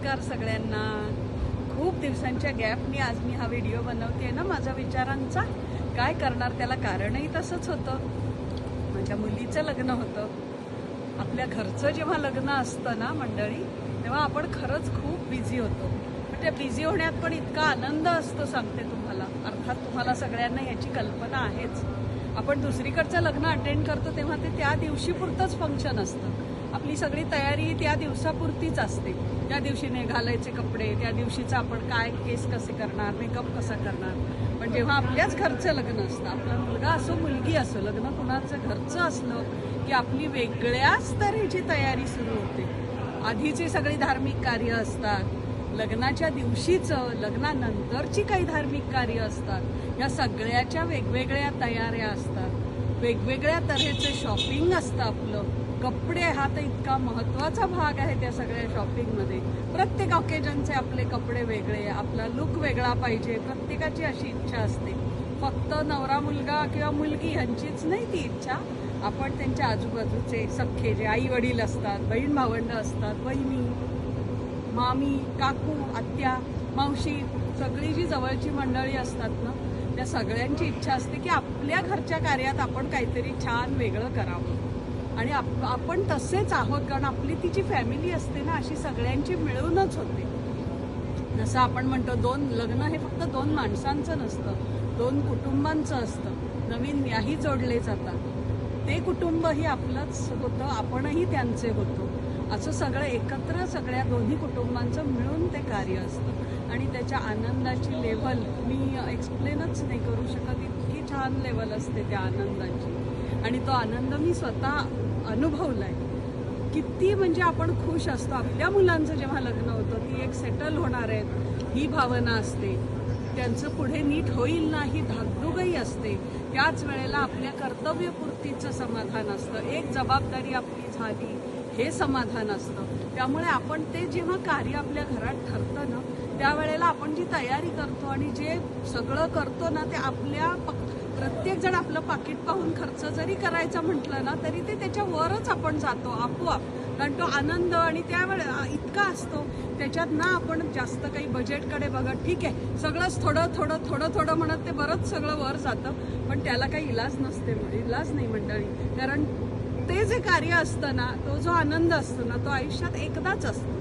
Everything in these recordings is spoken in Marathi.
नमस्कार सगळ्यांना. खूप दिवसांच्या गॅपनी आज मी हा व्हिडिओ बनवते ना माझ्या विचारांचा. काय करणार, त्याला कारणही तसंच होतं. माझ्या मुलीचं लग्न होतं. आपल्या घरचं जेव्हा लग्न असतं ना मंडळी, तेव्हा आपण खरंच खूप बिझी होतो. पण त्या बिझी होण्यात पण इतका आनंद असतो सांगते तुम्हाला. अर्थात तुम्हाला सगळ्यांना याची कल्पना आहेच. आपण दुसरीकडचं लग्न अटेंड करतो तेव्हा ते त्या दिवशी पुरतंच फंक्शन असतं. आपली सगळी तयारी त्या दिवसापुरतीच असते. त्या दिवशीने घालायचे कपडे, त्या दिवशीचं आपण काय केस कसे करणार, मेकअप कसा करणार. पण जेव्हा आपल्याच घरचं लग्न असतं, आपला मुलगा असो मुलगी असो, लग्न कुणाचं घरचं असलं की आपली वेगळ्याच तऱ्हेची तयारी सुरू होते. आधीची सगळी धार्मिक कार्य असतात, लग्नाच्या दिवशीचं, लग्नानंतरची काही धार्मिक कार्य असतात, या सगळ्याच्या वेगवेगळ्या तयाऱ्या असतात. वेगवेगळ्या तऱ्हेचं शॉपिंग असतं आपलं. कपडे हा तर इतका महत्त्वाचा भाग आहे त्या सगळ्या शॉपिंगमध्ये. प्रत्येक ऑकेजनचे आपले कपडे वेगळे, आपला लुक वेगळा पाहिजे, प्रत्येकाची अशी इच्छा असते. फक्त नवरा मुलगा किंवा मुलगी ह्यांचीच नाही ती इच्छा. आपण त्यांच्या आजूबाजूचे सख्खे जे आई वडील असतात, बहीण भावंड असतात, बहिणी, मामी, काकू, आत्या, मावशी, सगळी जी जवळची मंडळी असतात ना, त्या सगळ्यांची इच्छा असते की आपल्या घरच्या कार्यात आपण काहीतरी छान वेगळं करावं. आणि आपण तसेच आहोत, कारण आपली तिची फॅमिली असते ना, अशी सगळ्यांची मिळूनच होते. जसं आपण म्हणतो लग्न हे फक्त दोन माणसांचं नसतं, दोन कुटुंबांचं असतं. नवीन याही जोडले जातात. ते कुटुंबही आपलंच होतं, आपणही त्यांचे होतो. असं सगळं एकत्र सगळ्या दोन्ही कुटुंबांचं मिळून ते कार्य असतं. आणि त्याच्या आनंदाची लेव्हल मी एक्सप्लेनच नाही करू शकत. इतकी छान लेव्हल असते त्या आनंदाची. आणि तो आनंद मी स्वतः अनुभवलाय. किती म्हणजे आपण खुश असतो. आपल्या मुलांचं जेव्हा लग्न होतं, ती एक सेटल होणार आहेत ही भावना असते. त्यांचं पुढे नीट होईल ना ही धाकधूकही असते. त्याच वेळेला आपल्या कर्तव्यपूर्तीचं समाधान असतं. एक जबाबदारी आपली झाली हे समाधान असतं. त्यामुळे आपण ते जेव्हा कार्य आपल्या घरात ठरतं ना, त्यावेळेला आपण जी तयारी करतो आणि जे सगळं करतो ना, ते आपल्या प्रत्येक जण आपलं पाकिट पाहून खर्च जरी करायचा म्हटलं ना, तरी ते त्याच्यावरच आपण जातो आपोआप. कारण तो आनंद आणि त्यावेळेला इतका असतो, त्याच्यात ना आपण जास्त काही बजेटकडे बघत, ठीक आहे सगळंच थोडं थोडं थोडं थोडं म्हणत ते बरंच सगळं वर जातं. पण त्याला काही इलाज नाही मंडळी. कारण ते जे कार्य असतं ना, तो जो आनंद असतो ना, तो आयुष्यात एकदाच असतो.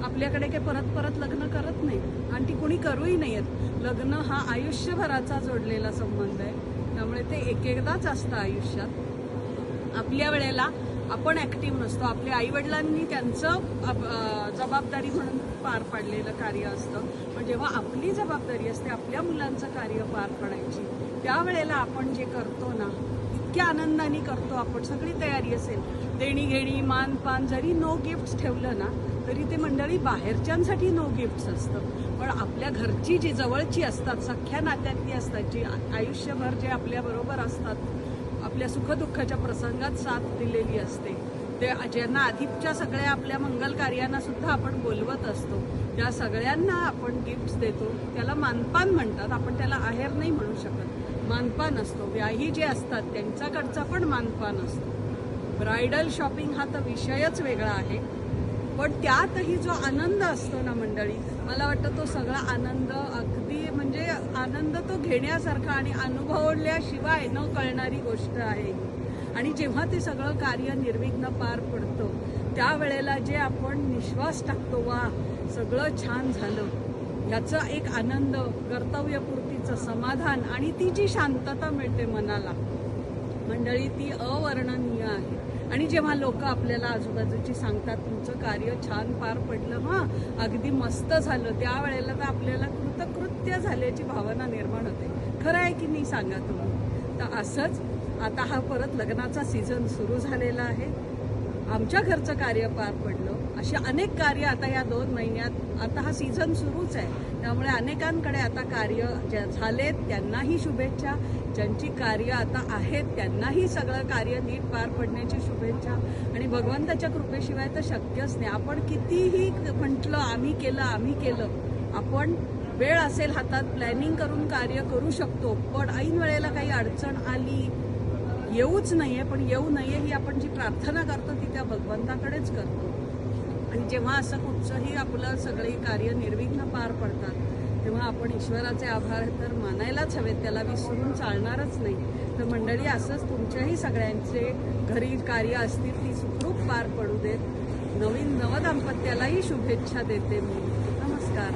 आपल्याकडे काही परत परत लग्न करत नाही आणि ती कुणी करूही नाहीत. लग्न हा आयुष्यभराचा जोडलेला संबंध आहे. त्यामुळे ते एकदाच असतं आयुष्यात. आपल्या वेळेला आपण ॲक्टिव्ह नसतो. आपल्या आईवडिलांनी त्यांचं जबाबदारी म्हणून पार पाडलेलं कार्य असतं. पण जेव्हा आपली जबाबदारी असते आपल्या मुलांचं कार्य पार पाडायची, त्यावेळेला आपण जे करतो ना, इतक्या आनंदाने करतो. आपण सगळी तयारी असेल, देणी घेणी, मान पान, जरी नो गिफ्ट्स ठेवलं ना, तरी ते मंडळी बाहेरच्यांसाठी नो गिफ्ट्स असतं. पण आपल्या घरची जी जवळची असतात, सख्ख्या नात्यातली असतात, जी आयुष्यभर जे आपल्याबरोबर असतात, आपल्या सुखदुःखाच्या प्रसंगात साथ दिलेली असते, ते ज्यांना आधीच्या सगळ्या आपल्या मंगल कार्यांना सुद्धा आपण बोलवत असतो, त्या सगळ्यांना आपण गिफ्ट्स देतो. त्याला मानपान म्हणतात. आपण त्याला आहेर नाही म्हणू शकत. मानपान असतो. व्याही जे असतात त्यांच्याकडचा पण मानपान असतो. ब्रायडल शॉपिंग हा तर विषयच वेगळा आहे. पण त्यातही जो आनंद असतो ना मंडळी, मला वाटतं तो सगळा आनंद अगदी म्हणजे आनंद तो घेण्यासारखा आणि अनुभवल्याशिवाय न कळणारी गोष्ट आहे. आणि जेव्हा ते सगळं कार्य निर्विघ्न पार पडतं, त्यावेळेला जे आपण निश्वास टाकतो, वा सगळं छान झालं, ह्याचा एक आनंद, कर्तव्यपूर्तीचं समाधान आणि ती जी शांतता मिळते मनाला मंडळी, ती अवर्णनीय आहे. आणि जेव्हा लोक आपल्याला आजूबाजूची सांगतात तुमचं कार्य छान पार पडलं, हां अगदी मस्त झालं, त्यावेळेला तर आपल्याला कृतकृत्य झाल्याची भावना निर्माण होते. खरं आहे की नाही सांगा तुम्ही. तर असंच आता हा परत लग्नाचा सीझन सुरू झालेला आहे. आमच्या घरचं कार्य पार पडलं. अशी अनेक कार्य आता या 2 महिन्यात, आता हा सीझन सुरूच आहे. त्यामुळे अनेकांकडे आता कार्य ज्या झालेत त्यांनाही शुभेच्छा. ज्यांची कार्य आता आहेत त्यांनाही सगळं कार्य नीट पार पडण्याची शुभेच्छा. आणि भगवंताच्या कृपेशिवाय तर शक्यच नाही. आपण कितीही म्हटलं आम्ही केलं, आपण वेळ असेल हातात प्लॅनिंग करून कार्य करू शकतो. पण ऐन वेळेला काही अडचण आली, येऊच नाहीये, पण येऊ नये ही आपण जी प्रार्थना करतो ती त्या भगवंताकडेच करतो. आणि आणि जेव्हा असं कुठचंही आपलं सगळे कार्य निर्विघ्न पार पडतात तेव्हा आपण ईश्वराचे आभार तर मानायलाच हवेत, त्याला विसरून चालणारच नाही. तर मंडळी, असंच तुमच्याही सगळ्यांचे घरी कार्य असतील ती सुखरूप पार पडू देत. नवीन नवदाम्पत्यालाही शुभेच्छा देते मी. नमस्कार.